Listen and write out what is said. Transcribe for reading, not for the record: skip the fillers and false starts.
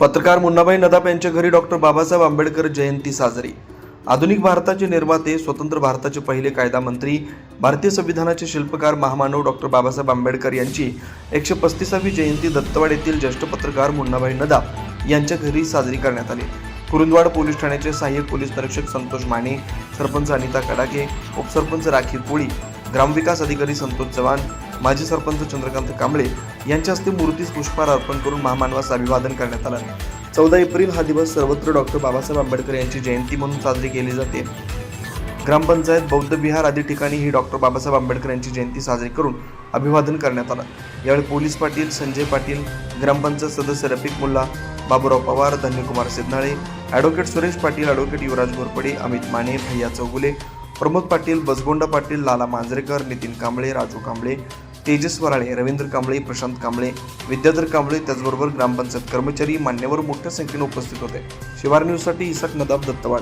पत्रकार मुन्नाभाई नदाप यांच्या घरी डॉक्टर बाबासाहेब आंबेडकर जयंती साजरी। आधुनिक भारताचे निर्माते, स्वतंत्र भारताचे पहिले कायदा मंत्री, भारतीय संविधानाचे शिल्पकार महामानव डॉक्टर बाबासाहेब आंबेडकर यांची 135वी जयंती दत्तवाड येथील ज्येष्ठ पत्रकार मुन्नाभाई नदाप यांच्या घरी साजरी करण्यात आली। कुरुंदवाड पोलीस ठाण्याचे सहाय्यक पोलीस निरीक्षक संतोष माने, सरपंच अनिता कडाके, उपसरपंच राखी कोळी, ग्रामविकास अधिकारी संतोष चव्हाण, माजी सरपंच चंद्रकांत कांबळे यांच्या हस्ते मूर्तीस पुष्पहार अर्पण करून महामानवास अभिवादन करण्यात आले। 14 एप्रिल हा दिवस सर्वत्र डॉक्टर बाबासाहेब आंबेडकर यांची जयंती म्हणून साजरी केली जाते। ग्रामपंचायत, बौद्ध विहार आदी ठिकाणी ही डॉक्टर बाबासाहेब आंबेडकर यांची जयंती साजरी करून अभिवादन करण्यात आलं। यावेळी पोलीस पाटील संजय पाटील, ग्रामपंचायत सदस्य रफिक मुल्ला, बाबूराव पवार, धन्यकुमार सिद्धनाळे, ॲडव्होकेट सुरेश पाटील, ॲडव्होकेट युवराज घोरपडे, अमित माने, भैया चौगुले, प्रमोद पाटील, बसगोंडा पाटील, लाला मांजरेकर, नितीन कांबळे, राजू कांबळे, तेजस वराळे, रवींद्र कांबळे, प्रशांत कांबळे, विद्याधर कांबळे, त्याचबरोबर ग्रामपंचायत कर्मचारी, मान्यवर मोठ्या संख्येने उपस्थित होते। शिवार न्यूजसाठी इसाक नदाब, दत्तवाड।